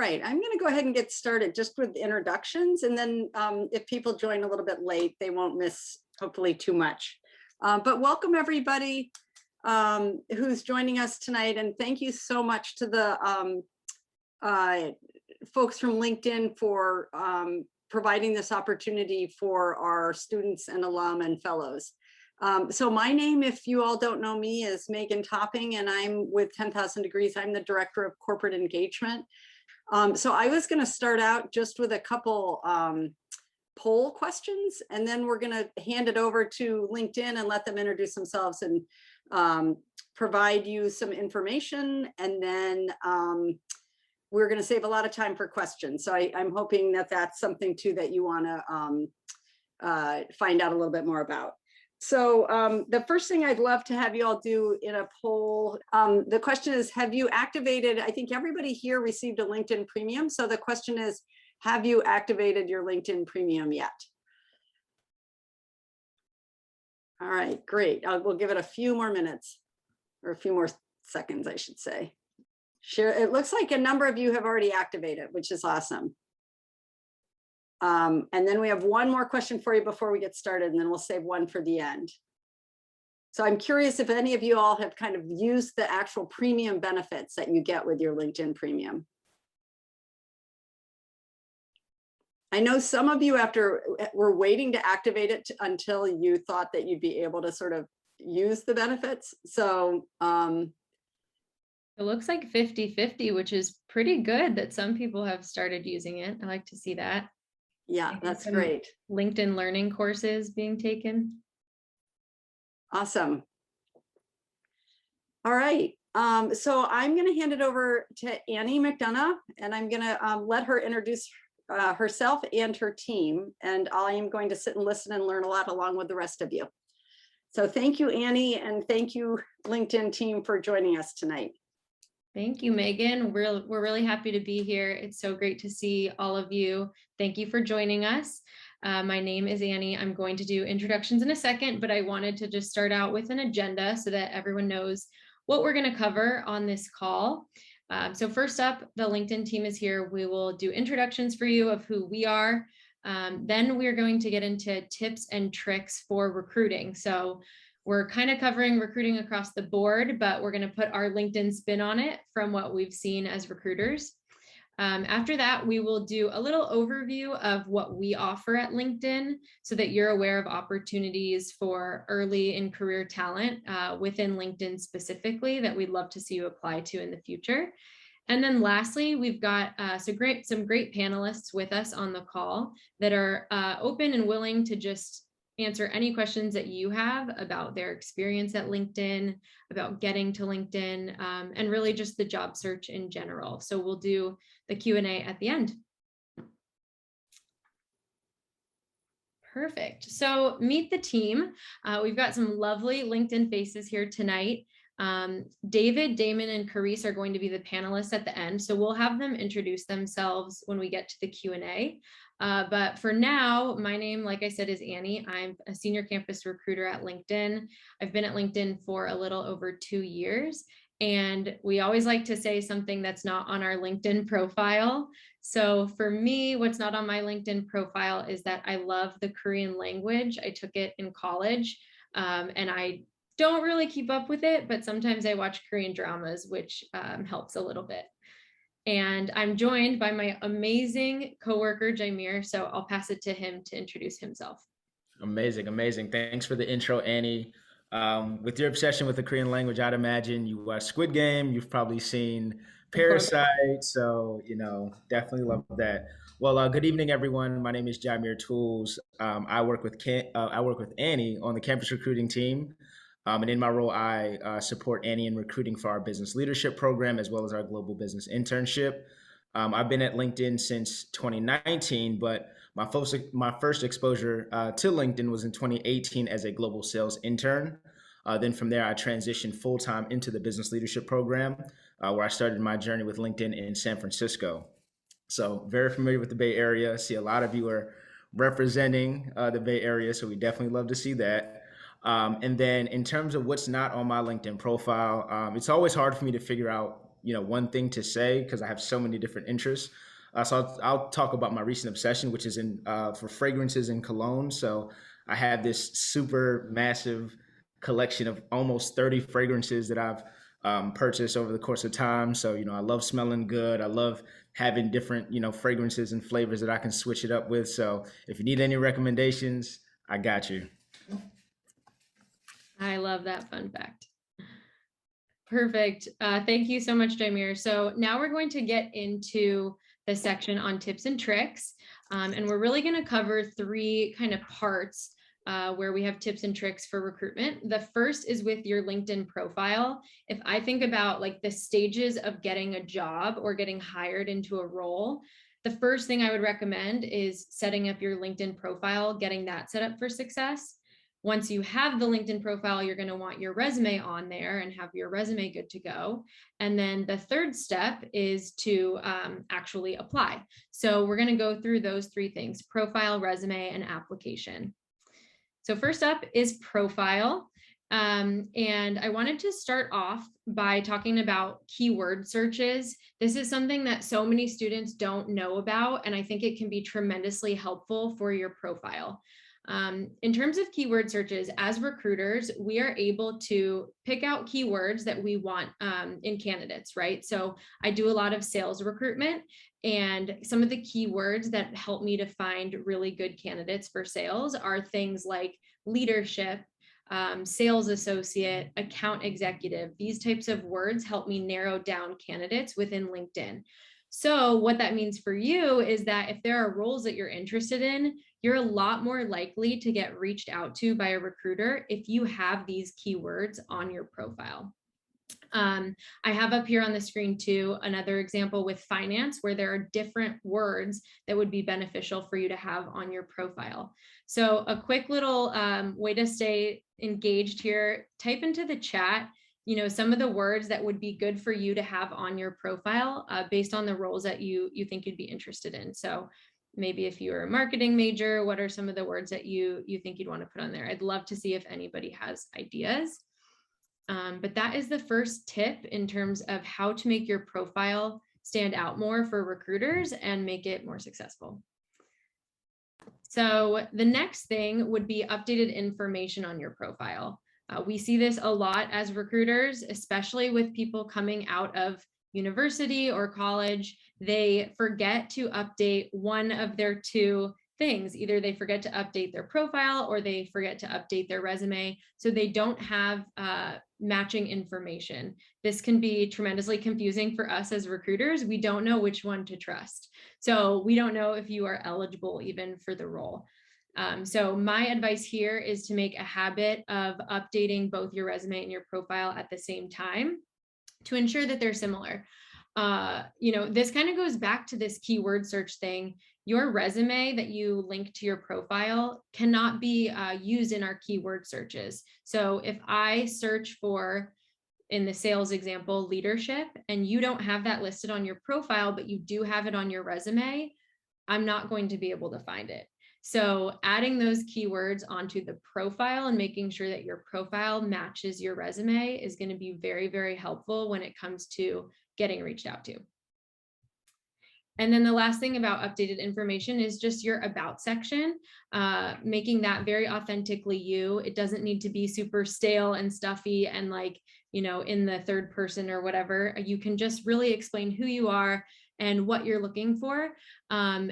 right, I'm going to go ahead and get started just with introductions, and then if people join a little bit late, they won't miss hopefully too much. But welcome everybody who's joining us tonight, and thank you so much to the folks from LinkedIn for providing this opportunity for our students and alum and fellows. So my name, if you all don't know me, is Megan Topping, and I'm with 10,000 Degrees. I'm the Director of Corporate Engagement. So I was going to start out just with a couple poll questions, and then we're going to hand it over to LinkedIn and let them introduce themselves and provide you some information, and then we're going to save a lot of time for questions. So I'm hoping that that's something too that you want to find out a little bit more about. So the first thing I'd love to have you all do in a poll, the question is, have you activated, I think everybody here received a LinkedIn Premium. So the question is, have you activated your LinkedIn Premium yet? All right, great. We'll give it a few more minutes, or a few more seconds, I should say. Share. It looks like a number of you have already activated, which is awesome. And then we have one more question for you before we get started, and then we'll save one for the end. So I'm curious if any of you all have kind of used the actual premium benefits that you get with your LinkedIn Premium. I know some of you were waiting to activate it until you thought that you'd be able to sort of use the benefits. So it looks like 50-50, which is pretty good that some people have started using it. I like to see that. Yeah, that's great. LinkedIn learning courses being taken. Awesome. All right. So I'm going to hand it over to Annie McDonough, and I'm going to let her introduce herself and her team. And I am going to sit and listen and learn a lot along with the rest of you. So thank you, Annie, and thank you, LinkedIn team, for joining us tonight. Thank you, Megan. We're really happy to be here. It's so great to see all of you. Thank you for joining us. My name is Annie. I'm going to do introductions in a second, but I wanted to just start out with an agenda so that everyone knows what we're going to cover on this call. So first up, the LinkedIn team is here. We will do introductions for you of who we are. Then we are going to get into tips and tricks for recruiting. So we're kind of covering recruiting across the board, but we're going to put our LinkedIn spin on it from what we've seen as recruiters. After that, we will do a little overview of what we offer at LinkedIn so that you're aware of opportunities for early in career talent within LinkedIn specifically that we'd love to see you apply to in the future. And then lastly, we've got some great panelists with us on the call that are open and willing to just answer any questions that you have about their experience at LinkedIn, about getting to LinkedIn, and really just the job search in general. So we'll do the Q&A at the end. Perfect. So meet the team. We've got some lovely LinkedIn faces here tonight. David, Damon, and Carice are going to be the panelists at the end. So we'll have them introduce themselves when we get to the Q&A. But for now, my name, like I said, is Annie. I'm a senior campus recruiter at LinkedIn. I've been at LinkedIn for a little over 2 years. And we always like to say something that's not on our LinkedIn profile. So for me, what's not on my LinkedIn profile is that I love the Korean language. I took it in college, and I don't really keep up with it, but sometimes I watch Korean dramas, which helps a little bit. And I'm joined by my amazing coworker, Jaimir. So I'll pass it to him to introduce himself. Amazing, amazing. Thanks for the intro, Annie. With your obsession with the Korean language, I'd imagine you watch Squid Game. You've probably seen Parasite. So, definitely love that. Well, good evening, everyone. My name is Jaimir Tools. I work with Annie on the campus recruiting team. And in my role, I support Annie in recruiting for our business leadership program, as well as our global business internship. I've been at LinkedIn since 2019, but my first exposure to LinkedIn was in 2018 as a global sales intern. Then from there, I transitioned full-time into the business leadership program, where I started my journey with LinkedIn in San Francisco. So very familiar with the Bay Area. I see a lot of you are representing the Bay Area, so we definitely love to see that. And then in terms of what's not on my LinkedIn profile, it's always hard for me to figure out, one thing to say because I have so many different interests. So I'll talk about my recent obsession, which is in for fragrances and cologne. So I have this super massive collection of almost 30 fragrances that I've purchased over the course of time. So, I love smelling good. I love having different, fragrances and flavors that I can switch it up with. So if you need any recommendations, I got you. I love that fun fact. Perfect. Thank you so much, Jameer. So now we're going to get into the section on tips and tricks. And we're really going to cover 3 kind of parts where we have tips and tricks for recruitment. The first is with your LinkedIn profile. If I think about like the stages of getting a job or getting hired into a role, the first thing I would recommend is setting up your LinkedIn profile, getting that set up for success. Once you have the LinkedIn profile, you're going to want your resume on there and have your resume good to go. And then the third step is to actually apply. So we're going to go through those 3 things: profile, resume, and application. So first up is profile. And I wanted to start off by talking about keyword searches. This is something that so many students don't know about, and I think it can be tremendously helpful for your profile. In terms of keyword searches, as recruiters, we are able to pick out keywords that we want in candidates, right? So I do a lot of sales recruitment, and some of the keywords that help me to find really good candidates for sales are things like leadership, sales associate, account executive. These types of words help me narrow down candidates within LinkedIn. So what that means for you is that if there are roles that you're interested in, you're a lot more likely to get reached out to by a recruiter if you have these keywords on your profile. I have up here on the screen too another example with finance, where there are different words that would be beneficial for you to have on your profile. So a quick little way to stay engaged here: type into the chat some of the words that would be good for you to have on your profile based on the roles that you think you'd be interested in. So maybe if you're a marketing major, what are some of the words that you think you'd want to put on there? I'd love to see if anybody has ideas. But that is the first tip in terms of how to make your profile stand out more for recruiters and make it more successful. So the next thing would be updated information on your profile. We see this a lot as recruiters, especially with people coming out of university or college. They forget to update one of their 2 things. Either they forget to update their profile or they forget to update their resume. So they don't have matching information. This can be tremendously confusing for us as recruiters. We don't know which one to trust. So we don't know if you are eligible even for the role. So my advice here is to make a habit of updating both your resume and your profile at the same time to ensure that they're similar. This kind of goes back to this keyword search thing. Your resume that you link to your profile cannot be used in our keyword searches. So if I search for, in the sales example, leadership, and you don't have that listed on your profile, but you do have it on your resume, I'm not going to be able to find it. So adding those keywords onto the profile and making sure that your profile matches your resume is going to be very, very helpful when it comes to getting reached out to. And then the last thing about updated information is just your about section, making that very authentically you. It doesn't need to be super stale and stuffy and in the third person or whatever. You can just really explain who you are and what you're looking for. And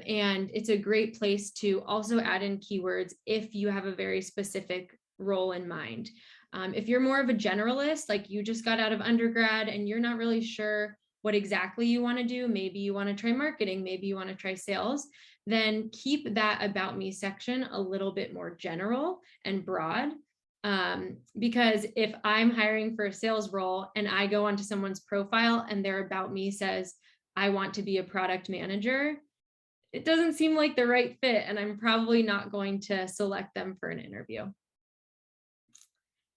it's a great place to also add in keywords if you have a very specific role in mind. If you're more of a generalist, like you just got out of undergrad and you're not really sure what exactly you want to do, maybe you want to try marketing, maybe you want to try sales, then keep that about me section a little bit more general and broad. Because if I'm hiring for a sales role and I go onto someone's profile and their about me says, I want to be a product manager, it doesn't seem like the right fit, and I'm probably not going to select them for an interview.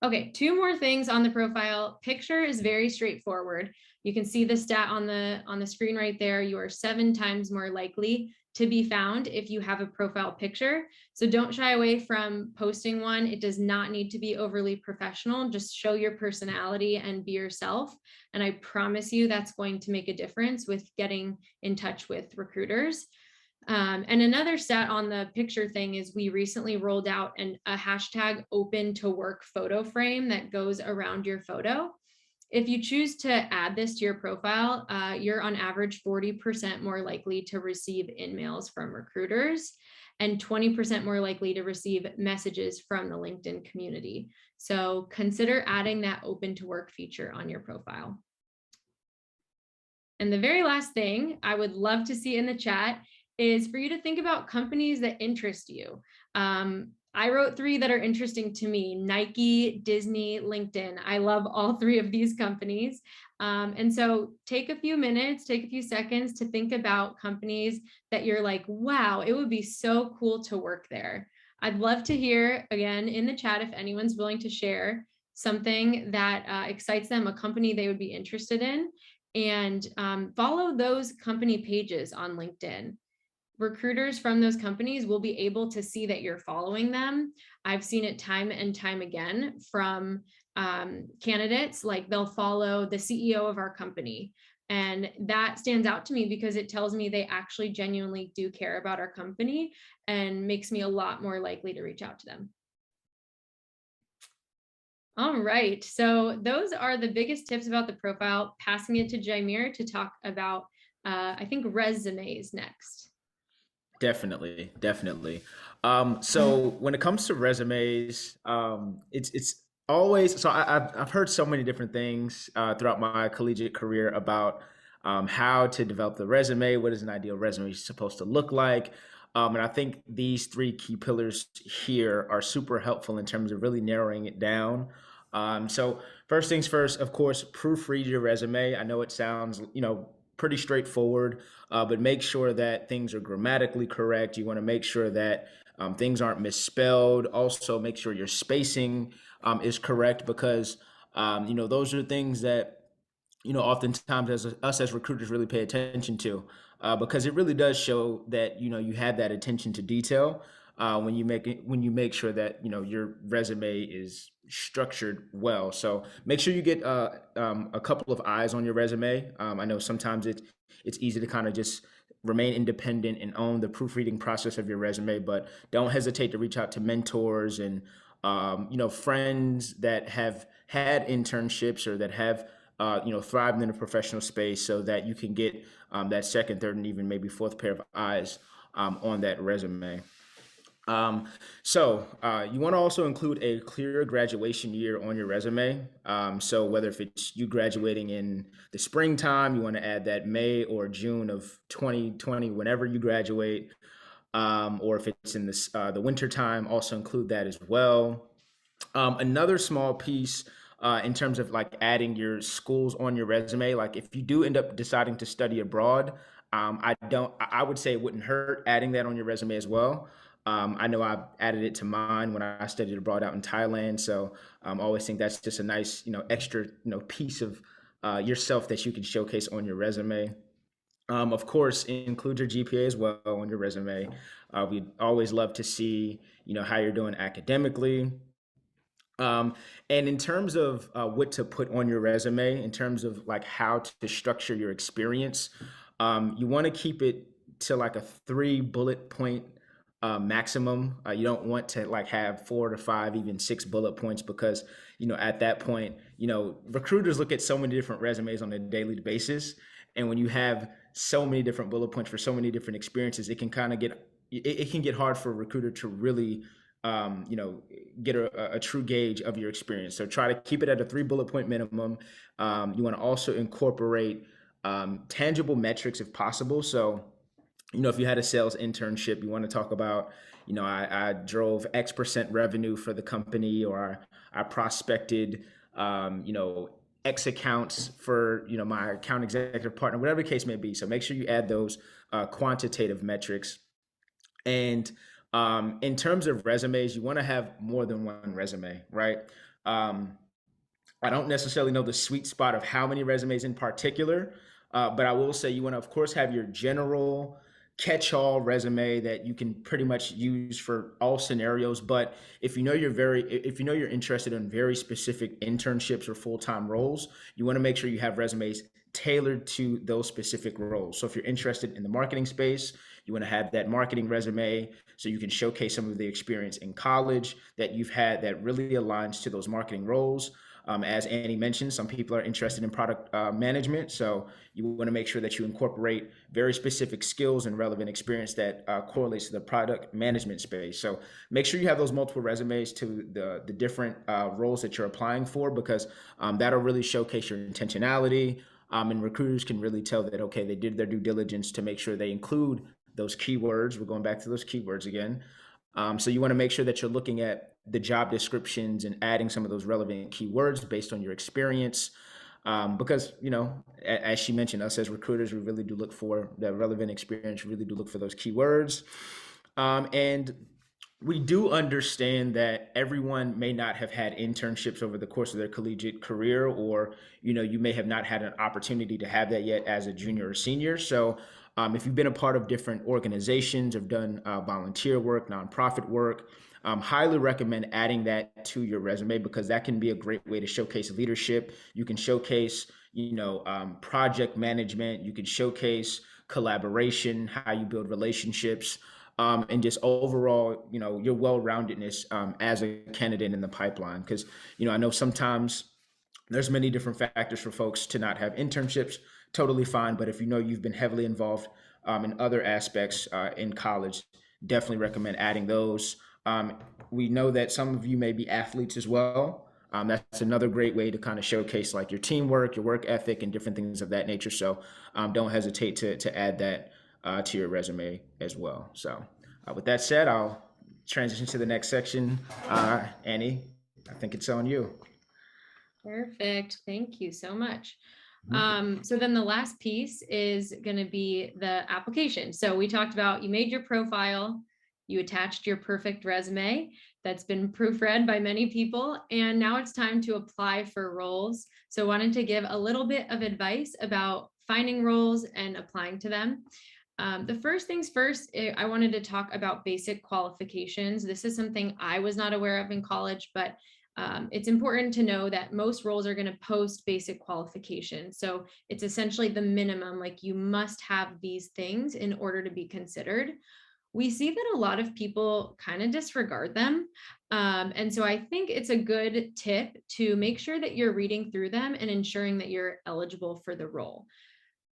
Okay, 2 more things on the profile. Picture is very straightforward. You can see the stat on the screen right there. You are 7 times more likely to be found if you have a profile picture. So don't shy away from posting one. It does not need to be overly professional. Just show your personality and be yourself. And I promise you that's going to make a difference with getting in touch with recruiters. And another stat on the picture thing is we recently rolled out a hashtag open to work photo frame that goes around your photo. If you choose to add this to your profile, you're on average 40% more likely to receive in-mails from recruiters and 20% more likely to receive messages from the LinkedIn community. So consider adding that open to work feature on your profile. And the very last thing I would love to see in the chat is for you to think about companies that interest you. I wrote 3 that are interesting to me: Nike, Disney, LinkedIn. I love all 3 of these companies. And so take a few minutes, take a few seconds to think about companies that you're like, wow, it would be so cool to work there. I'd love to hear again in the chat if anyone's willing to share something that excites them, a company they would be interested in, and follow those company pages on LinkedIn. Recruiters from those companies will be able to see that you're following them. I've seen it time and time again from candidates, like they'll follow the CEO of our company. And that stands out to me because it tells me they actually genuinely do care about our company and makes me a lot more likely to reach out to them. All right, so those are the biggest tips about the profile. Passing it to Jaimir to talk about, I think, resumes next. Definitely, definitely. So when it comes to resumes, it's always so I've heard so many different things throughout my collegiate career about how to develop the resume. What is an ideal resume supposed to look like? And I think these 3 key pillars here are super helpful in terms of really narrowing it down. So first things first, of course, proofread your resume. I know it sounds, pretty straightforward, but make sure that things are grammatically correct. You want to make sure that things aren't misspelled. Also, make sure your spacing is correct because, those are things that oftentimes us as recruiters really pay attention to, because it really does show that you have that attention to detail when you make sure that your resume is structured well. So make sure you get a couple of eyes on your resume. I know sometimes it's easy to kind of just remain independent and own the proofreading process of your resume, but don't hesitate to reach out to mentors and friends that have had internships or that have thrived in a professional space, so that you can get that second, third, and even maybe fourth pair of eyes on that resume. You want to also include a clear graduation year on your resume. So whether if it's you graduating in the springtime, you want to add that May or June of 2020, whenever you graduate, or if it's in the winter time, also include that as well. Another small piece in terms of like adding your schools on your resume, like if you do end up deciding to study abroad, I would say it wouldn't hurt adding that on your resume as well. I know I added it to mine when I studied abroad out in Thailand. So I always think that's just a nice, extra, piece of yourself that you can showcase on your resume. Of course, include your GPA as well on your resume. We'd always love to see, how you're doing academically. Um, and in terms of what to put on your resume, in terms of like how to structure your experience, you want to keep it to like a 3 bullet point maximum. You don't want to like have 4 to 5, even 6 bullet points, because at that point, recruiters look at so many different resumes on a daily basis, and when you have so many different bullet points for so many different experiences, it can kind of it can get hard for a recruiter to really get a true gauge of your experience. So try to keep it at a 3 bullet point minimum. You want to also incorporate tangible metrics if possible. So, if you had a sales internship, you want to talk about, I drove X percent revenue for the company, or I prospected, X accounts for, my account executive partner, whatever the case may be. So make sure you add those quantitative metrics. And in terms of resumes, you want to have more than one resume, right? Um, I don't necessarily know the sweet spot of how many resumes in particular, but I will say you want to, of course, have your general catch-all resume that you can pretty much use for all scenarios. But if you know you're interested in very specific internships or full-time roles, you want to make sure you have resumes tailored to those specific roles. So if you're interested in the marketing space, you want to have that marketing resume so you can showcase some of the experience in college that you've had that really aligns to those marketing roles. As Annie mentioned, some people are interested in product management. So you want to make sure that you incorporate very specific skills and relevant experience that correlates to the product management space. So make sure you have those multiple resumes to the different roles that you're applying for, because that'll really showcase your intentionality. And recruiters can really tell that, okay, they did their due diligence to make sure they include those keywords. We're going back to those keywords again. So you want to make sure that you're looking at the job descriptions and adding some of those relevant keywords based on your experience. Because, as she mentioned, us as recruiters, we really do look for the relevant experience, we really do look for those keywords. And we do understand that everyone may not have had internships over the course of their collegiate career, or, you may have not had an opportunity to have that yet as a junior or senior. So if you've been a part of different organizations or done volunteer work, nonprofit work, highly recommend adding that to your resume, because that can be a great way to showcase leadership. You can showcase, project management. You can showcase collaboration, how you build relationships, and just overall, your well-roundedness as a candidate in the pipeline. Because, I know sometimes there's many different factors for folks to not have internships. Totally fine. But if you've been heavily involved in other aspects in college, definitely recommend adding those. We know that some of you may be athletes as well. That's another great way to kind of showcase like your teamwork, your work ethic, and different things of that nature. So don't hesitate to add that to your resume as well. So with that said, I'll transition to the next section. Annie, I think it's on you. Perfect. Thank you so much. So then the last piece is going to be the application. So we talked about, you made your profile, you attached your perfect resume that's been proofread by many people, and now it's time to apply for roles. So I wanted to give a little bit of advice about finding roles and applying to them. The first things first, I wanted to talk about basic qualifications. This is something I was not aware of in college, but it's important to know that most roles are going to post basic qualifications. So it's essentially the minimum, like you must have these things in order to be considered. We see that a lot of people kind of disregard them. And so I think it's a good tip to make sure that you're reading through them and ensuring that you're eligible for the role.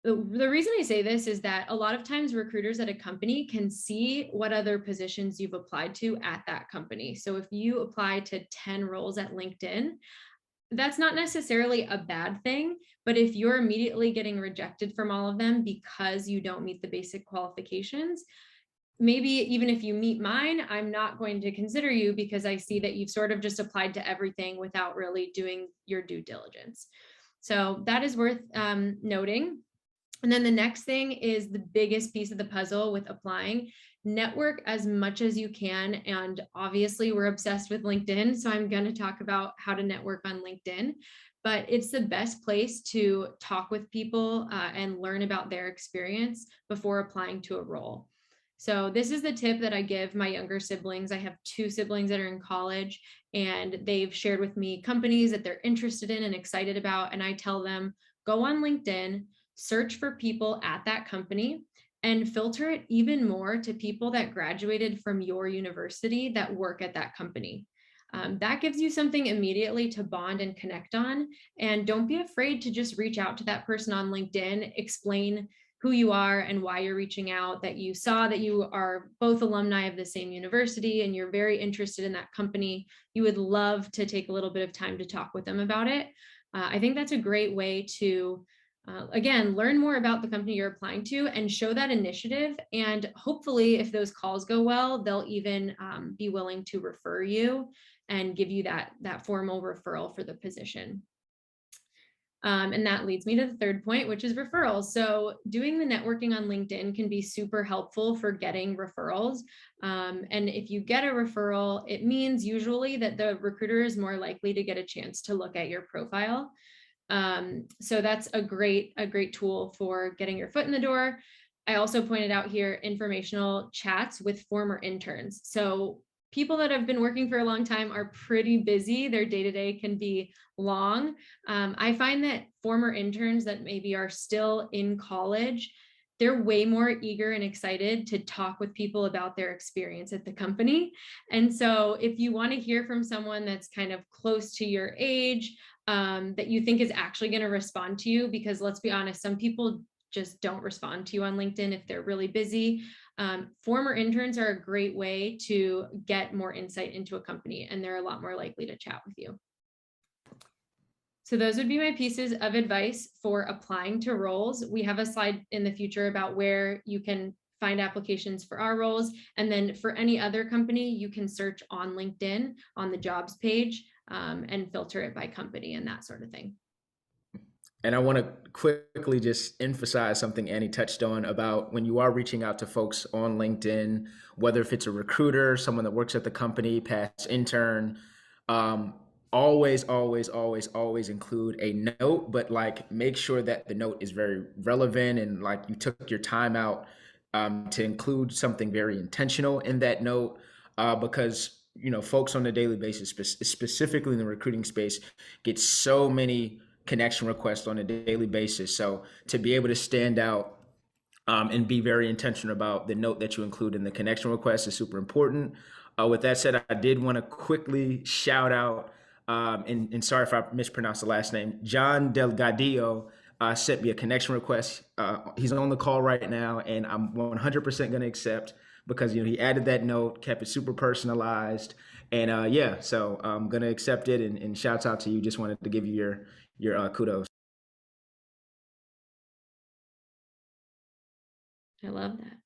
The reason I say this is that a lot of times recruiters at a company can see what other positions you've applied to at that company. So if you apply to 10 roles at LinkedIn, that's not necessarily a bad thing, but if you're immediately getting rejected from all of them because you don't meet the basic qualifications, maybe even if you meet mine, I'm not going to consider you because I see that you've sort of just applied to everything without really doing your due diligence. So that is worth noting. And then the next thing is the biggest piece of the puzzle with applying. Network as much as you can. And obviously we're obsessed with LinkedIn. So I'm going to talk about how to network on LinkedIn, but it's the best place to talk with people and learn about their experience before applying to a role. So this is the tip that I give my younger siblings. I have 2 siblings that are in college, and they've shared with me companies that they're interested in and excited about. And I tell them, go on LinkedIn, search for people at that company, and filter it even more to people that graduated from your university that work at that company. That gives you something immediately to bond and connect on. And don't be afraid to just reach out to that person on LinkedIn, explain who you are and why you're reaching out, that you saw that you are both alumni of the same university and you're very interested in that company. You would love to take a little bit of time to talk with them about it. I think that's a great way to again, learn more about the company you're applying to and show that initiative. And hopefully, if those calls go well, they'll even be willing to refer you and give you that formal referral for the position. And that leads me to the third point, which is referrals. So doing the networking on LinkedIn can be super helpful for getting referrals. And if you get a referral, it means usually that the recruiter is more likely to get a chance to look at your profile. So that's a great tool for getting your foot in the door. I also pointed out here informational chats with former interns. So people that have been working for a long time are pretty busy. Their day-to-day can be long. I find that former interns that maybe are still in college, they're way more eager and excited to talk with people about their experience at the company. And so if you want to hear from someone that's kind of close to your age, that you think is actually going to respond to you, because let's be honest, some people just don't respond to you on LinkedIn if they're really busy. Former interns are a great way to get more insight into a company, and they're a lot more likely to chat with you. So those would be my pieces of advice for applying to roles. We have a slide in the future about where you can find applications for our roles. And then for any other company, you can search on LinkedIn on the jobs page and filter it by company and that sort of thing. And I want to quickly just emphasize something Annie touched on about when you are reaching out to folks on LinkedIn, whether if it's a recruiter, someone that works at the company, past intern, always, always, always, always include a note, but like make sure that the note is very relevant and like you took your time out to include something very intentional in that note, because folks on a daily basis, specifically in the recruiting space, get so many connection requests on a daily basis. So to be able to stand out and be very intentional about the note that you include in the connection request is super important. With that said, I did want to quickly shout out, and sorry if I mispronounced the last name, John Delgadillo sent me a connection request. He's on the call right now, and I'm 100% going to accept because he added that note, kept it super personalized, and yeah, so I'm going to accept it. And shouts out to you. Just wanted to give you your kudos. I love that.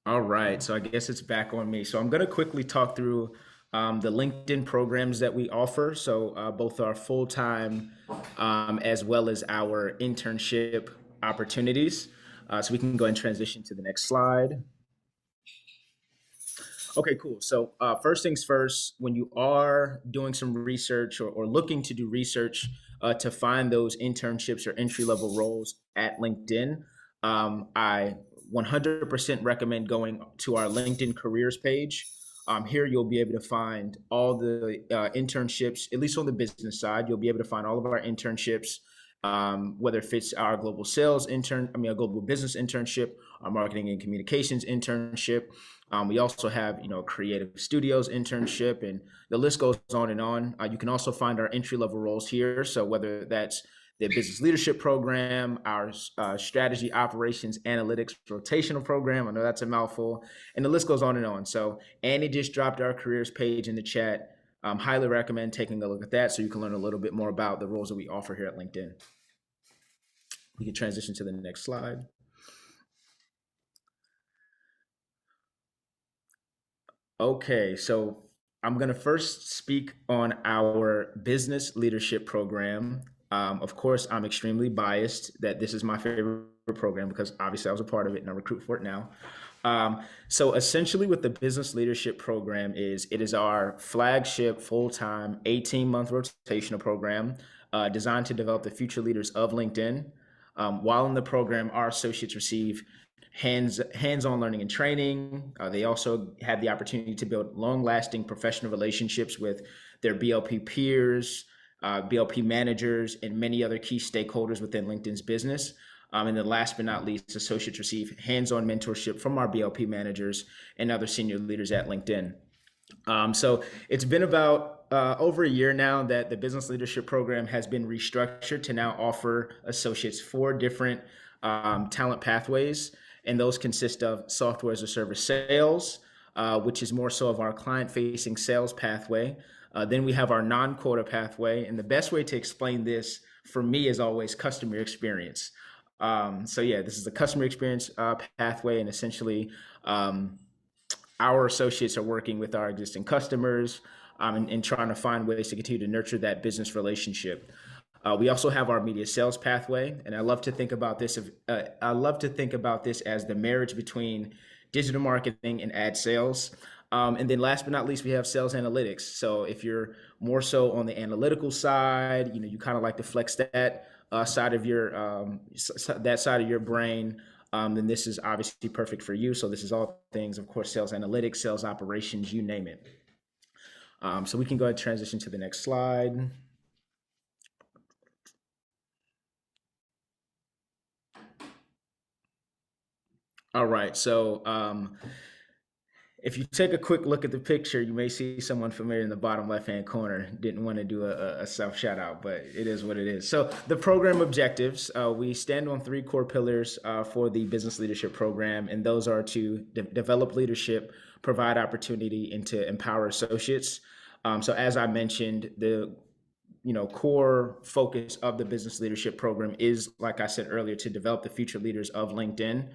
All right, so I guess it's back on me. So I'm going to quickly talk through the LinkedIn programs that we offer. So both our full-time as well as our internship opportunities. So we can go and transition to the next slide. Okay, cool. So first things first, when you are doing some research or looking to do research to find those internships or entry-level roles at LinkedIn, I 100% recommend going to our LinkedIn careers page. Here you'll be able to find all the internships, at least on the business side. You'll be able to find all of our internships, whether if it's our global sales intern, a global business internship, our marketing and communications internship. We also have, creative studios internship, and the list goes on and on. You can also find our entry-level roles here. So whether that's the business leadership program, our strategy operations analytics rotational program, I know that's a mouthful, and the list goes on and on. So Annie just dropped our careers page in the chat. Highly recommend taking a look at that so you can learn a little bit more about the roles that we offer here at LinkedIn. We can transition to the next slide. Okay, so I'm going to first speak on our business leadership program. Of course, I'm extremely biased that this is my favorite program because obviously I was a part of it and I recruit for it now. So essentially what the business leadership program is, it is our flagship full-time 18-month rotational program designed to develop the future leaders of LinkedIn. While in the program, our associates receive hands-on learning and training. They also have the opportunity to build long-lasting professional relationships with their BLP peers, BLP managers, and many other key stakeholders within LinkedIn's business. And then last but not least, associates receive hands-on mentorship from our BLP managers and other senior leaders at LinkedIn. So it's been about over a year now that the business leadership program has been restructured to now offer associates 4 different talent pathways. And those consist of software as a service sales, which is more so of our client-facing sales pathway. Then we have our non-quota pathway. And the best way to explain this for me is always customer experience. So yeah, this is the customer experience pathway. And essentially, our associates are working with our existing customers and trying to find ways to continue to nurture that business relationship. We also have our media sales pathway, and I love to think about this. As the marriage between digital marketing and ad sales. And then last but not least, we have sales analytics. So if you're more so on the analytical side, you kind of like to flex that side of your that side of your brain, then this is obviously perfect for you. So this is all things, of course, sales analytics, sales operations, you name it. So we can go ahead and transition to the next slide. All right, so if you take a quick look at the picture, you may see someone familiar in the bottom left-hand corner. Didn't want to do a self shout out, but it is what it is. So the program objectives, we stand on 3 core pillars for the business leadership program, and those are to develop leadership, provide opportunity, and to empower associates. So as I mentioned, the core focus of the business leadership program is, like I said earlier, to develop the future leaders of LinkedIn,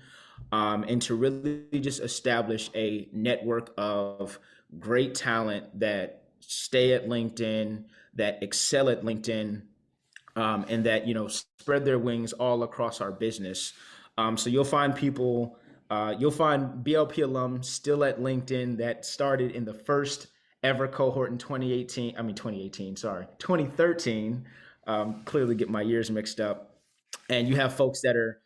and to really just establish a network of great talent that stay at LinkedIn, that excel at LinkedIn, and that spread their wings all across our business. So you'll find BLP alums still at LinkedIn that started in the first ever cohort in 2013. Clearly get my years mixed up. And you have folks that are,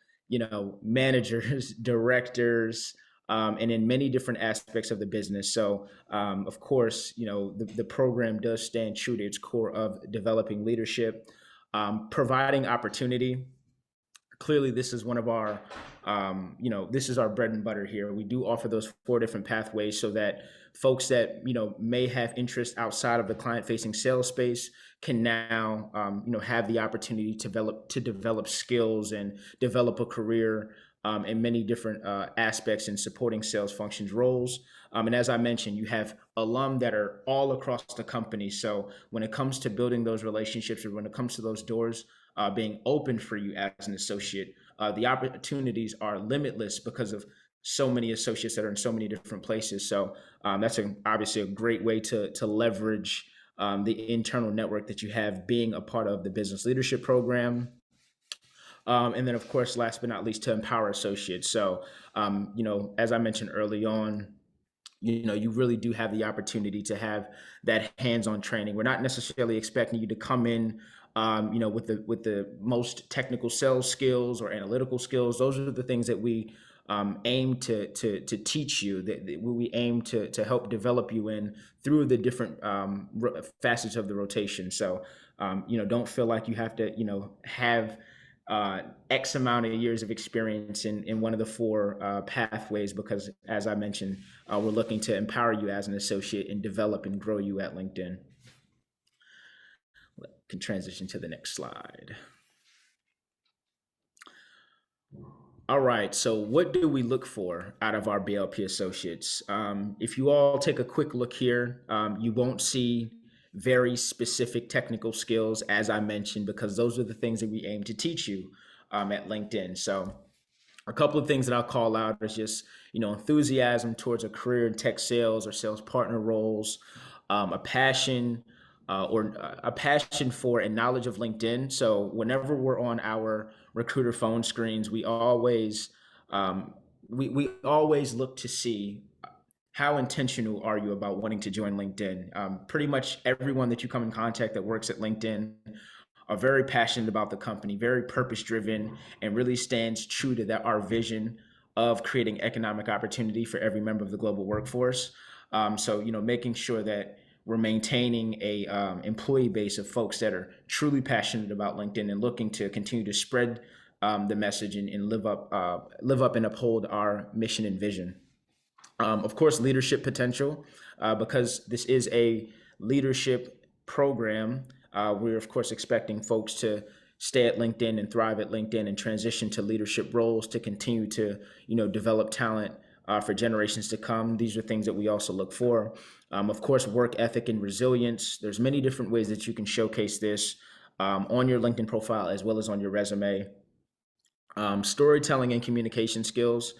managers, directors, and in many different aspects of the business. So, of course, the program does stand true to its core of developing leadership, providing opportunity. Clearly, this is one of our, this is our bread and butter here. We do offer those 4 different pathways so that folks that, may have interest outside of the client-facing sales space can now, have the opportunity to develop skills and develop a career in many different aspects in supporting sales functions roles. And as I mentioned, you have alum that are all across the company. So when it comes to building those relationships, or when it comes to those doors being open for you as an associate, the opportunities are limitless because of so many associates that are in so many different places. So that's obviously a great way to leverage the internal network that you have being a part of the business leadership program. And then, of course, last but not least, to empower associates. So, as I mentioned early on, you really do have the opportunity to have that hands-on training. We're not necessarily expecting you to come in, with the most technical sales skills or analytical skills. Those are the things that we aim to teach you, that we aim to help develop you in through the different facets of the rotation. So, don't feel like you have to, have X amount of years of experience in one of the 4 pathways, because as I mentioned, we're looking to empower you as an associate and develop and grow you at LinkedIn. We can transition to the next slide. All right, so what do we look for out of our BLP associates? If you all take a quick look here, you won't see very specific technical skills, as I mentioned, because those are the things that we aim to teach you at LinkedIn. So a couple of things that I'll call out is just, enthusiasm towards a career in tech sales or sales partner roles, a passion for and knowledge of LinkedIn. So whenever we're on our recruiter phone screens, we always look to see how intentional are you about wanting to join LinkedIn. Pretty much everyone that you come in contact that works at LinkedIn are very passionate about the company, very purpose driven, and really stands true to our vision of creating economic opportunity for every member of the global workforce. So, making sure that we're maintaining a employee base of folks that are truly passionate about LinkedIn and looking to continue to spread the message and live up and uphold our mission and vision. Of course, leadership potential, because this is a leadership program. We're of course expecting folks to stay at LinkedIn and thrive at LinkedIn and transition to leadership roles to continue to, develop talent for generations to come. These are things that we also look for. Of course, work ethic and resilience. There's many different ways that you can showcase this on your LinkedIn profile as well as on your resume. Storytelling and communication skills.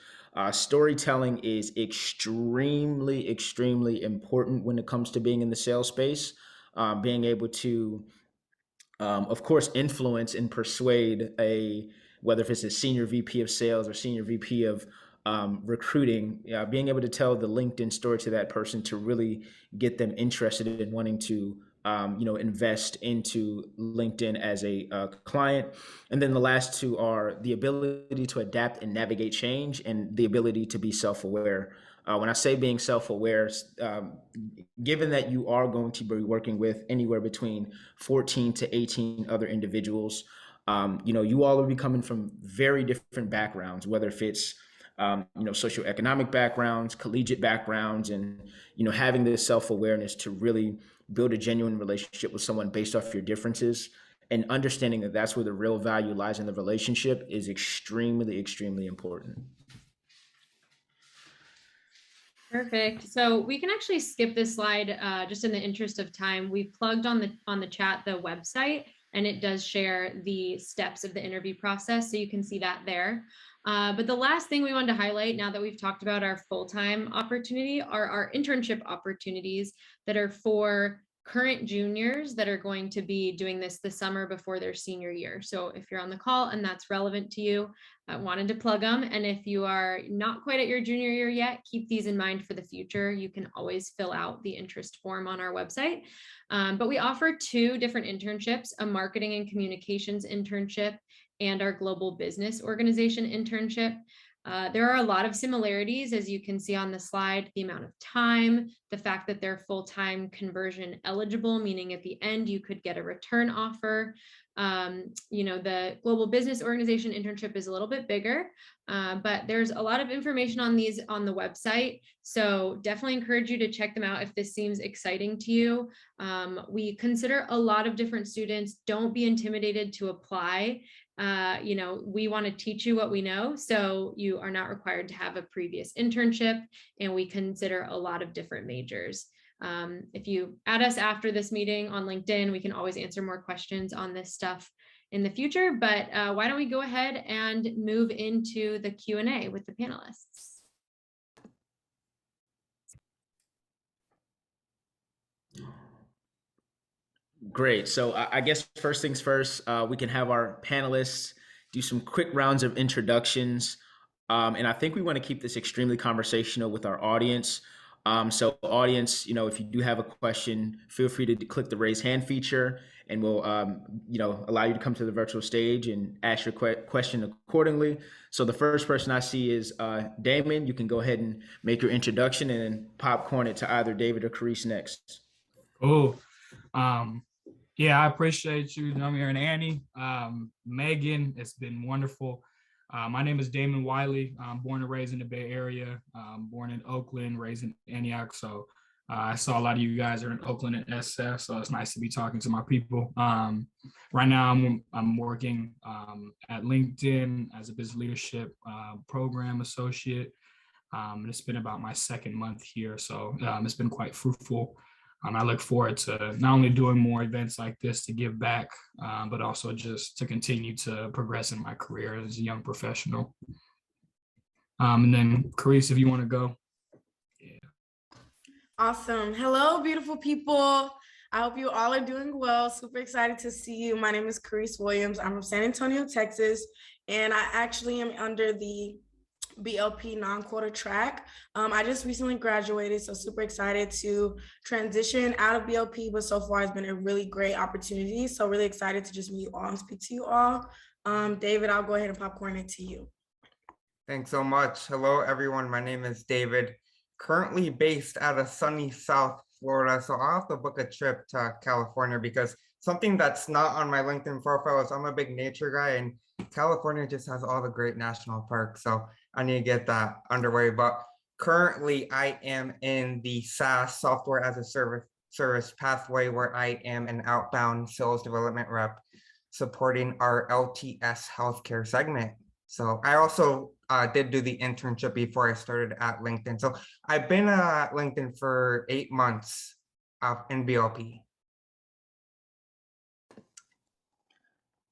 Storytelling is extremely, extremely important when it comes to being in the sales space. Being able to, of course, influence and persuade whether if it's a senior VP of sales or senior VP of recruiting, being able to tell the LinkedIn story to that person to really get them interested in wanting to invest into LinkedIn as a client. And then the last two are the ability to adapt and navigate change and the ability to be self-aware. When I say being self-aware, given that you are going to be working with anywhere between 14 to 18 other individuals, you all will be coming from very different backgrounds, whether if it's socioeconomic backgrounds, collegiate backgrounds, and having this self-awareness to really build a genuine relationship with someone based off your differences and understanding that that's where the real value lies in the relationship is extremely, extremely important. Perfect. So we can actually skip this slide just in the interest of time. We plugged on the chat the website, and it does share the steps of the interview process, so you can see that there. But the last thing we wanted to highlight, now that we've talked about our full-time opportunity, are our internship opportunities that are for current juniors that are going to be doing this summer before their senior year. So if you're on the call and that's relevant to you, I wanted to plug them. And if you are not quite at your junior year yet, keep these in mind for the future. You can always fill out the interest form on our website. But we offer two different internships, a marketing and communications internship and our global business organization internship. There are a lot of similarities, as you can see on the slide, the amount of time, the fact that they're full-time conversion eligible, meaning at the end you could get a return offer. The global business organization internship is a little bit bigger, but there's a lot of information on these on the website. So definitely encourage you to check them out if this seems exciting to you. We consider a lot of different students. Don't be intimidated to apply. We want to teach you what we know, so you are not required to have a previous internship, and we consider a lot of different majors. If you add us after this meeting on LinkedIn, we can always answer more questions on this stuff in the future, but why don't we go ahead and move into the Q&A with the panelists. Great. So I guess first things first, we can have our panelists do some quick rounds of introductions. And I think we want to keep this extremely conversational with our audience. So audience, if you do have a question, feel free to click the raise hand feature and we'll, allow you to come to the virtual stage and ask your question accordingly. So the first person I see is Damon. You can go ahead and make your introduction and then popcorn it to either David or Carice next. Cool. Yeah, I appreciate you, Namir and Annie. Megan, it's been wonderful. My name is Damon Wiley. I'm born and raised in the Bay Area, born in Oakland, raised in Antioch. So I saw a lot of you guys are in Oakland and SF, so it's nice to be talking to my people. Right now, I'm working at LinkedIn as a business leadership program associate. And it's been about my second month here, so it's been quite fruitful. I look forward to not only doing more events like this to give back, but also just to continue to progress in my career as a young professional. And then, Carice, if you want to go. Yeah. Awesome. Hello, beautiful people. I hope you all are doing well. Super excited to see you. My name is Carice Williams. I'm from San Antonio, Texas, and I actually am under the BLP non-quota track. I just recently graduated, so super excited to transition out of BLP, but so far it's been a really great opportunity. So really excited to just meet you all and speak to you all. David, I'll go ahead and popcorn it to you. Thanks so much. Hello, everyone. My name is David, currently based out of sunny South Florida. So I'll have to book a trip to California because something that's not on my LinkedIn profile is I'm a big nature guy, and California just has all the great national parks. So I need to get that underway. But currently, I am in the SaaS, software as a service pathway, where I am an outbound sales development rep supporting our LTS healthcare segment. So I also did do the internship before I started at LinkedIn. So I've been at LinkedIn for 8 months in BLP.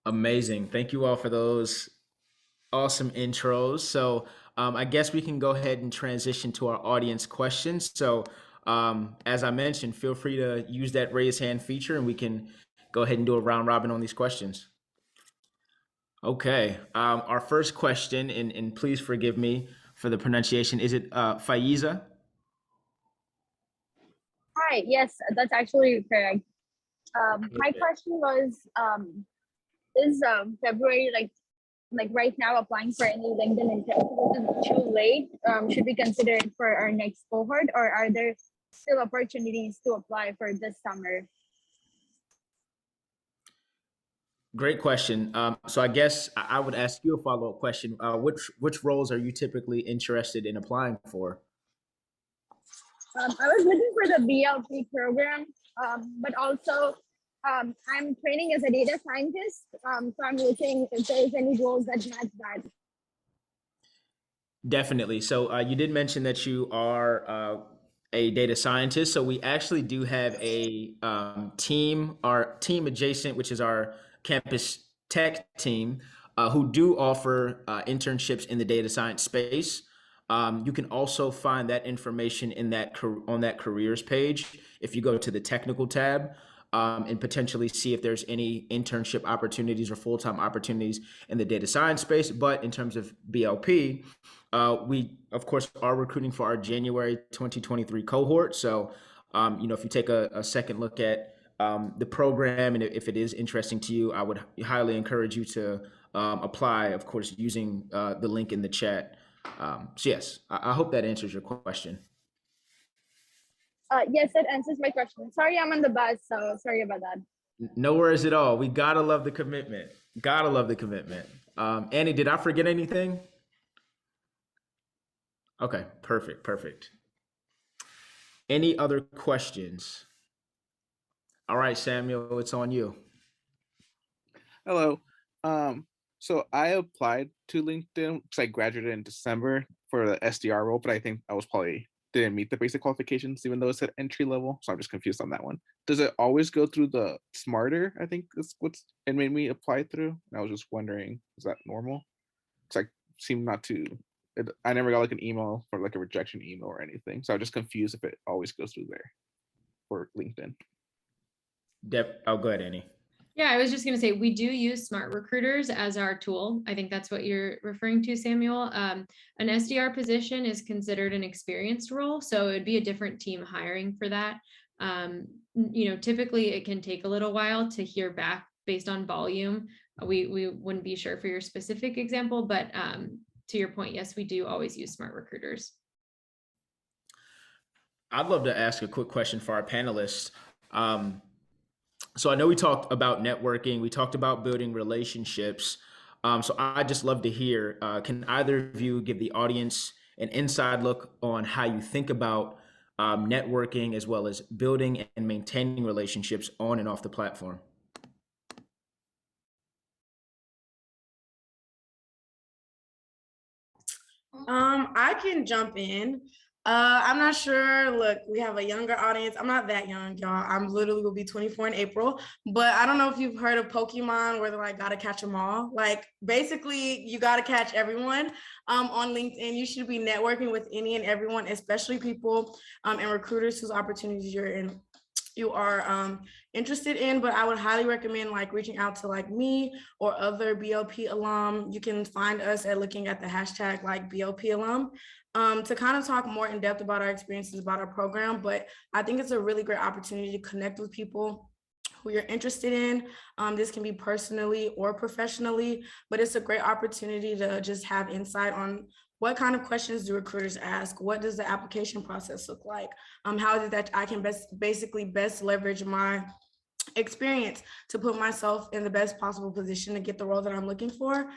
Amazing. Thank you all for those awesome intros. So I guess we can go ahead and transition to our audience questions. So as I mentioned, feel free to use that raise hand feature and we can go ahead and do a round robin on these questions. Okay, our first question, and please forgive me for the pronunciation, is it Faiza? Hi, yes, that's actually correct. My question was, is February like right now applying for any LinkedIn internships too late? Should we consider it for our next cohort, or are there still opportunities to apply for this summer? Great question. So I guess I would ask you a follow-up question. Which roles are you typically interested in applying for? I was looking for the BLP program, but also I'm training as a data scientist. So I'm looking if there's any roles that match that. Definitely. So you did mention that you are a data scientist. So we actually do have a team, our team adjacent, which is our campus tech team, who do offer internships in the data science space. You can also find that information in on that careers page if you go to the technical tab. And potentially see if there's any internship opportunities or full-time opportunities in the data science space. But in terms of BLP, we of course are recruiting for our January 2023 cohort. So, if you take a second look at the program, and if it is interesting to you, I would highly encourage you to apply, of course, using the link in the chat. So yes, I hope that answers your question. Yes, that answers my question. Sorry, I'm on the bus, so sorry about that. No worries at all. We gotta love the commitment. Gotta love the commitment. Annie, did I forget anything? Okay, perfect. Any other questions? All right, Samuel, it's on you. Hello. So I applied to LinkedIn because I graduated in December for the SDR role, but I think I was probably didn't meet the basic qualifications, even though it said entry level. So I'm just confused on that one. Does it always go through the Smarter? I think is what's it made me apply through. And I was just wondering, is that normal? Because I seem not to. I never got like an email for like a rejection email or anything. So I'm just confused if it always goes through there for LinkedIn. Oh, go ahead, Annie. Yeah, I was just going to say, we do use Smart Recruiters as our tool. I think that's what you're referring to, Samuel. An SDR position is considered an experienced role, so it'd be a different team hiring for that. Typically it can take a little while to hear back based on volume. We wouldn't be sure for your specific example, but to your point, yes, we do always use Smart Recruiters. I'd love to ask a quick question for our panelists. So I know we talked about networking, we talked about building relationships. So I'd just love to hear, can either of you give the audience an inside look on how you think about networking as well as building and maintaining relationships on and off the platform? I can jump in. I'm not sure. Look, we have a younger audience. I'm not that young, y'all. I'm literally will be 24 in April. But I don't know if you've heard of Pokemon where they're like, gotta catch them all. Like, basically, you gotta catch everyone. On LinkedIn, you should be networking with any and everyone, especially people and recruiters whose opportunities you are interested in. But I would highly recommend like reaching out to like me or other BLP alum. You can find us at looking at the hashtag like BLP alum to kind of talk more in depth about our experiences about our program. But I think it's a really great opportunity to connect with people who you're interested in. This can be personally or professionally, but it's a great opportunity to just have insight on what kind of questions do recruiters ask? What does the application process look like? How is it that I can best leverage my experience to put myself in the best possible position to get the role that I'm looking for.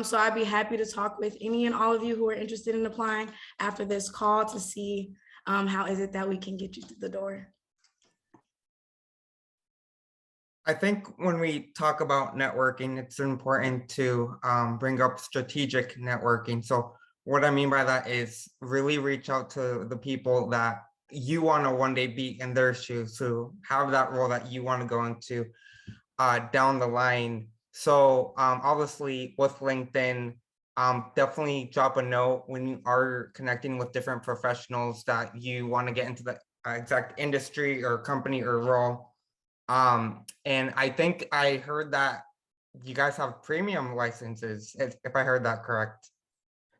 So I'd be happy to talk with any and all of you who are interested in applying after this call to see how is it that we can get you through the door. I think when we talk about networking, it's important to bring up strategic networking. So what I mean by that is really reach out to the people that you want to one day be in their shoes, to have that role that you want to go into down the line. So obviously with LinkedIn, definitely drop a note when you are connecting with different professionals that you want to get into the exact industry or company or role. And I think I heard that you guys have premium licenses, if I heard that correct.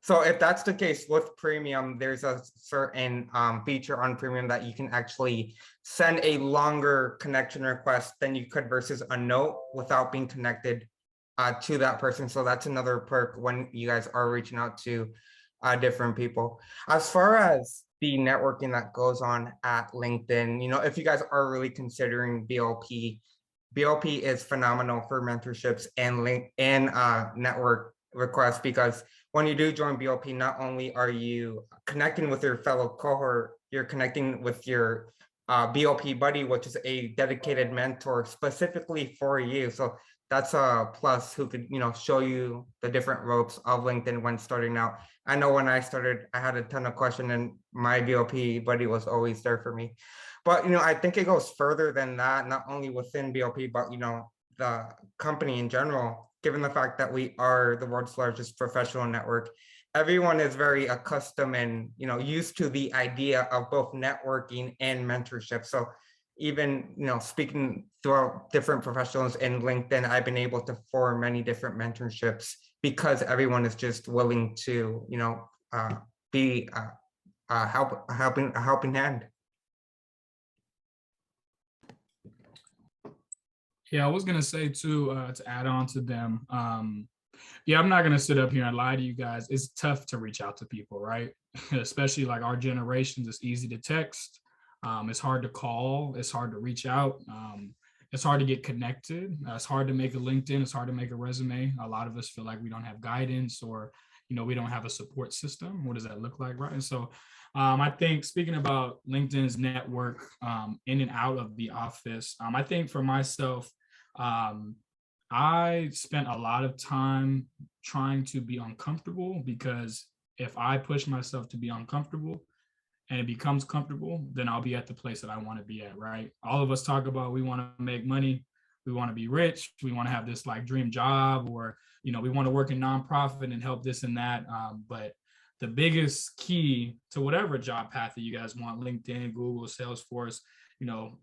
So if that's the case with premium, there's a certain feature on premium that you can actually send a longer connection request than you could versus a note without being connected to that person. So that's another perk when you guys are reaching out to different people. As far as the networking that goes on at LinkedIn, if you guys are really considering BLP, BLP is phenomenal for mentorships and network requests, because when you do join BLP, not only are you connecting with your fellow cohort, you're connecting with your BLP buddy, which is a dedicated mentor specifically for you. So that's a plus, who could, show you the different ropes of LinkedIn when starting out. I know when I started, I had a ton of questions and my BLP buddy was always there for me. But, I think it goes further than that, not only within BLP, but, the company in general, given the fact that we are the world's largest professional network. Everyone is very accustomed and, used to the idea of both networking and mentorship. So even, speaking throughout different professionals in LinkedIn, I've been able to form many different mentorships because everyone is just willing to, be a helping hand. Yeah, I was gonna say too, to add on to them. Yeah, I'm not gonna sit up here and lie to you guys. It's tough to reach out to people, right? Especially like our generations. It's easy to text. It's hard to call. It's hard to reach out. It's hard to get connected. It's hard to make a LinkedIn. It's hard to make a resume. A lot of us feel like we don't have guidance, or we don't have a support system. What does that look like, right? And so I think, speaking about LinkedIn's network in and out of the office, I think for myself, I spent a lot of time trying to be uncomfortable, because if I push myself to be uncomfortable and it becomes comfortable, then I'll be at the place that I want to be at, right? All of us talk about, we want to make money, we want to be rich, we want to have this like dream job, or we want to work in nonprofit and help this and that. But the biggest key to whatever job path that you guys want, LinkedIn, Google, Salesforce,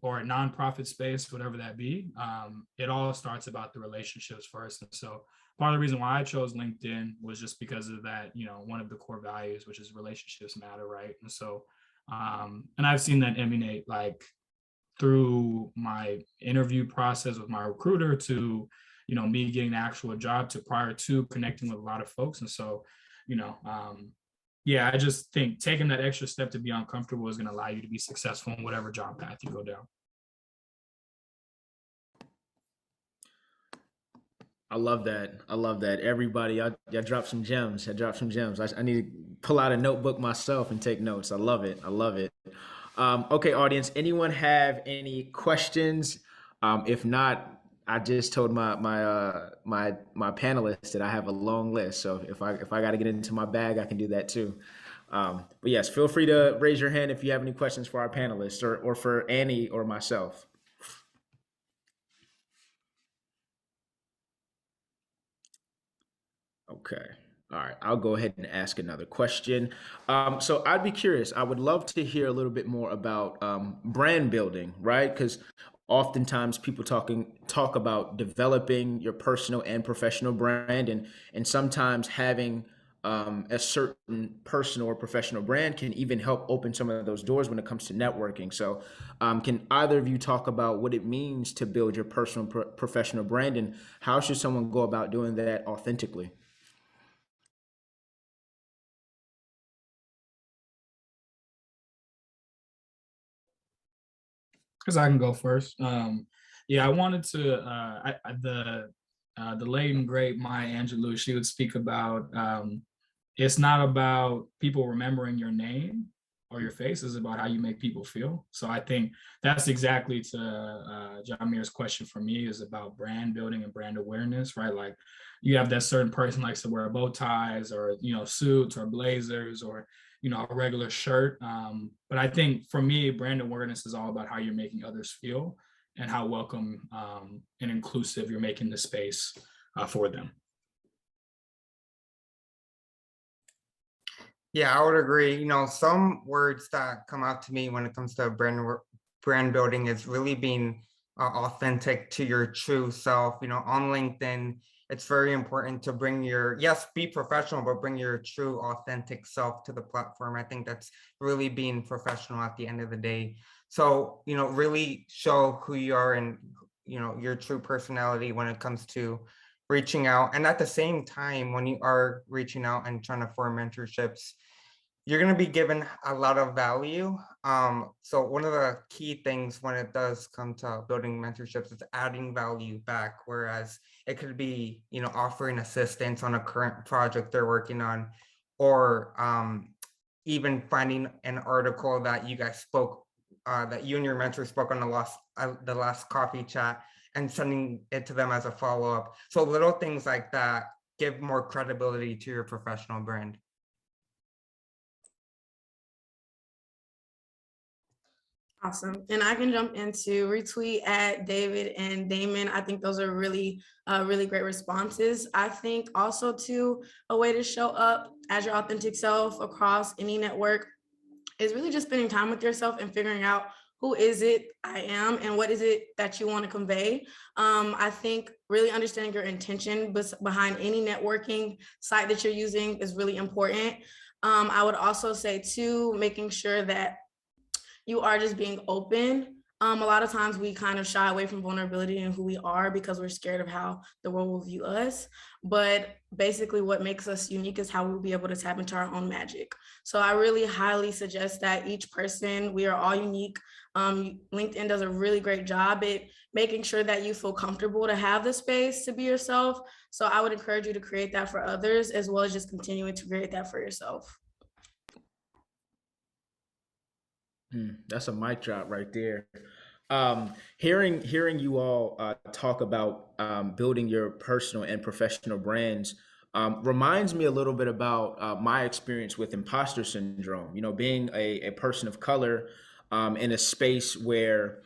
or a nonprofit space, whatever that be, it all starts about the relationships first. And so part of the reason why I chose LinkedIn was just because of that, one of the core values, which is relationships matter, right? And so, and I've seen that emanate like through my interview process with my recruiter to, me getting an actual job, to prior to connecting with a lot of folks. And so, yeah, I just think taking that extra step to be uncomfortable is going to allow you to be successful in whatever job path you go down. I love that. I love that. Everybody, y'all dropped some gems. I dropped some gems. I need to pull out a notebook myself and take notes. I love it. I love it. Okay, audience, anyone have any questions? If not, I just told my panelists that I have a long list. So if I got to get into my bag, I can do that too. But yes, feel free to raise your hand if you have any questions for our panelists, or for Annie or myself. Okay. All right. I'll go ahead and ask another question. So I'd be curious. I would love to hear a little bit more about brand building, right? Because oftentimes people talk about developing your personal and professional brand, and sometimes having a certain personal or professional brand can even help open some of those doors when it comes to networking. So can either of you talk about what it means to build your personal professional brand, and how should someone go about doing that authentically? Because I can go first. Yeah, I wanted to, the late and great Maya Angelou, she would speak about, it's not about people remembering your name or your face, it's about how you make people feel. So I think that's exactly to Jamir's question for me, is about brand building and brand awareness, right? Like, you have that certain person likes to wear bow ties, or suits or blazers, or a regular shirt. But I think for me, brand awareness is all about how you're making others feel, and how welcome and inclusive you're making the space for them. Yeah, I would agree. Some words that come out to me when it comes to brand building is really being authentic to your true self. On LinkedIn, it's very important to bring your, yes, be professional, but bring your true authentic self to the platform. I think that's really being professional at the end of the day. So, really show who you are and, your true personality when it comes to reaching out. And at the same time, when you are reaching out and trying to form mentorships, you're going to be given a lot of value. So one of the key things when it does come to building mentorships is adding value back, whereas it could be, offering assistance on a current project they're working on, or even finding an article that you guys spoke, that you and your mentor spoke on the last coffee chat, and sending it to them as a follow-up. So little things like that give more credibility to your professional brand. Awesome. And I can jump into retweet at David and Damon. I think those are really, really great responses. I think also too, a way to show up as your authentic self across any network is really just spending time with yourself and figuring out who is it I am and what is it that you want to convey. I think really understanding your intention behind any networking site that you're using is really important. I would also say too, making sure that you are just being open. A lot of times we kind of shy away from vulnerability and who we are because we're scared of how the world will view us. But basically what makes us unique is how we'll be able to tap into our own magic. So I really highly suggest that each person, we are all unique. LinkedIn does a really great job at making sure that you feel comfortable to have the space to be yourself. So I would encourage you to create that for others, as well as just continuing to create that for yourself. That's a mic drop right there. Hearing you all talk about building your personal and professional brands reminds me a little bit about my experience with imposter syndrome. Being a person of color in a space where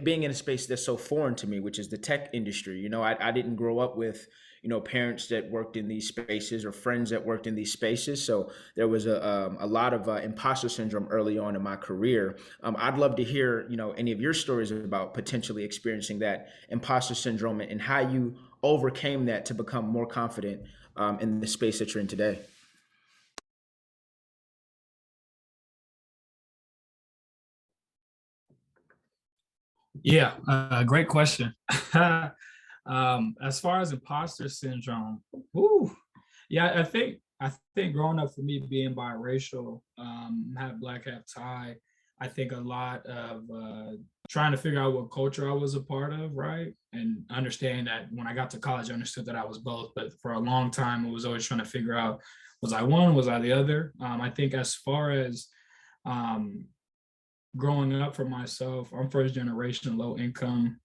being in a space that's so foreign to me, which is the tech industry. I didn't grow up with parents that worked in these spaces or friends that worked in these spaces. So there was a lot of imposter syndrome early on in my career. I'd love to hear, any of your stories about potentially experiencing that imposter syndrome and how you overcame that to become more confident in the space that you're in today. Yeah, great question. As far as imposter syndrome, yeah, I think growing up for me being biracial, half black, half Thai, I think a lot of trying to figure out what culture I was a part of, right? And understand that when I got to college, I understood that I was both, but for a long time, it was always trying to figure out, was I one, was I the other? I think as far as growing up for myself, I'm first generation, low income,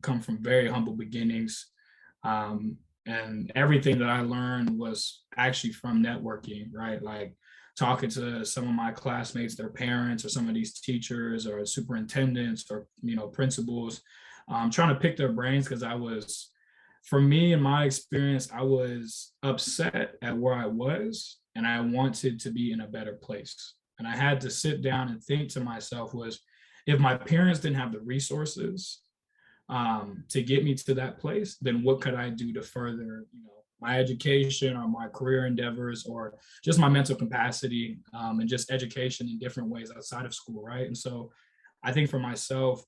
come from very humble beginnings. And everything that I learned was actually from networking, right? Like talking to some of my classmates, their parents, or some of these teachers or superintendents or, principals, trying to pick their brains because for me, in my experience, I was upset at where I was and I wanted to be in a better place. And I had to sit down and think to myself was, if my parents didn't have the resources to get me to that place, then what could I do to further, my education or my career endeavors or just my mental capacity and just education in different ways outside of school, right? And so I think for myself,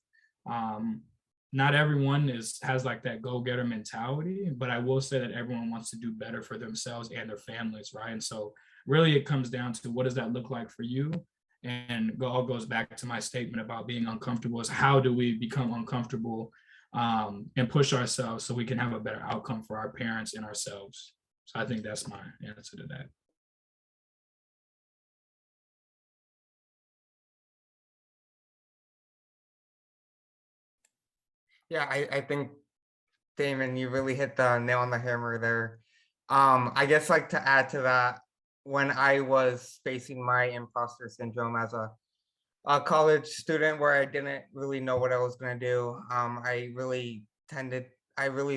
not everyone has like that go-getter mentality, but I will say that everyone wants to do better for themselves and their families, right? And so really it comes down to what does that look like for you? And all goes back to my statement about being uncomfortable is how do we become uncomfortable and push ourselves so we can have a better outcome for our parents and ourselves. So I think that's my answer to that. Yeah, I think, Damon, you really hit the nail on the hammer there. I guess like to add to that, when I was facing my imposter syndrome as a college student where I didn't really know what I was going to do, I really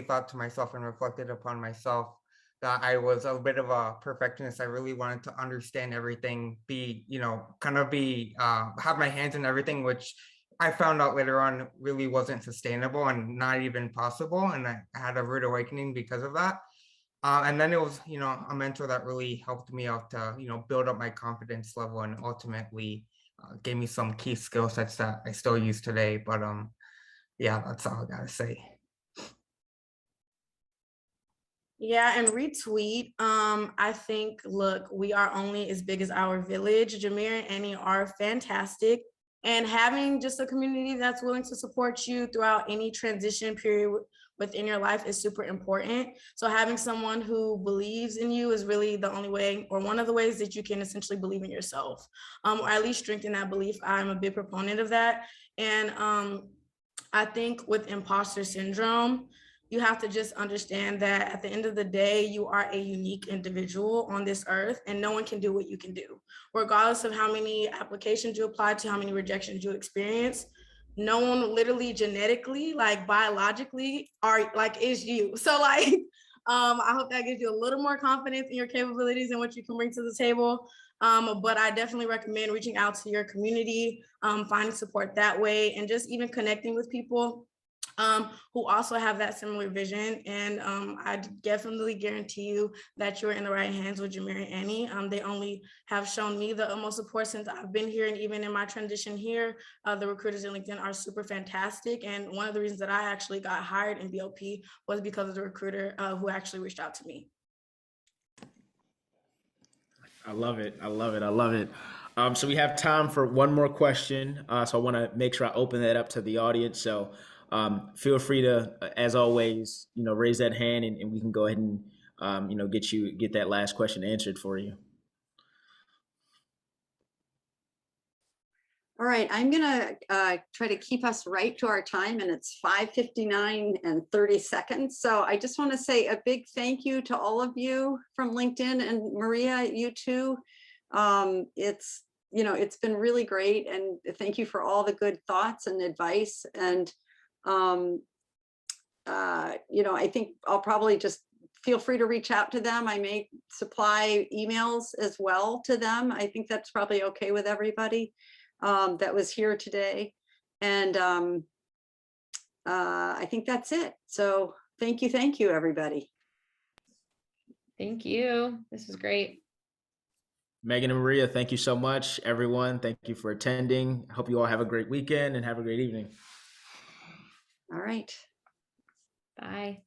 thought to myself and reflected upon myself that I was a bit of a perfectionist. I really wanted to understand everything, have my hands in everything, which I found out later on really wasn't sustainable and not even possible. And I had a rude awakening because of that. And then it was, a mentor that really helped me out to, build up my confidence level and ultimately gave me some key skill sets that I still use today. But yeah, that's all I gotta say. Yeah, and retweet. I think, look, we are only as big as our village. Jameer and Annie are fantastic. And having just a community that's willing to support you throughout any transition period within your life is super important. So having someone who believes in you is really the only way, or one of the ways that you can essentially believe in yourself, or at least strengthen that belief. I'm a big proponent of that. And I think with imposter syndrome, you have to just understand that at the end of the day, you are a unique individual on this earth and no one can do what you can do. Regardless of how many applications you apply to, how many rejections you experience, no one literally genetically, like biologically, is you. So I hope that gives you a little more confidence in your capabilities and what you can bring to the table. But I definitely recommend reaching out to your community, finding support that way, and just even connecting with people who also have that similar vision. And I definitely guarantee you that you're in the right hands with Jameer and Annie. They only have shown me the utmost support since I've been here, and even in my transition here, the recruiters in LinkedIn are super fantastic. And one of the reasons that I actually got hired in BOP was because of the recruiter who actually reached out to me. I love it. I love it. I love it. So we have time for one more question. So I want to make sure I open that up to the audience. So feel free to, as always, raise that hand and we can go ahead and, get that last question answered for you. All right, I'm gonna try to keep us right to our time, and it's 5:59 and 30 seconds. So I just want to say a big thank you to all of you from LinkedIn, and Maria, you too. It's been really great, and thank you for all the good thoughts and advice. And I think I'll probably just feel free to reach out to them. I may supply emails as well to them. I think that's probably okay with everybody that was here today. And I think that's it. So thank you, everybody. Thank you. This was great. Megan and Maria, thank you so much. Everyone, thank you for attending. I hope you all have a great weekend and have a great evening. All right. Bye.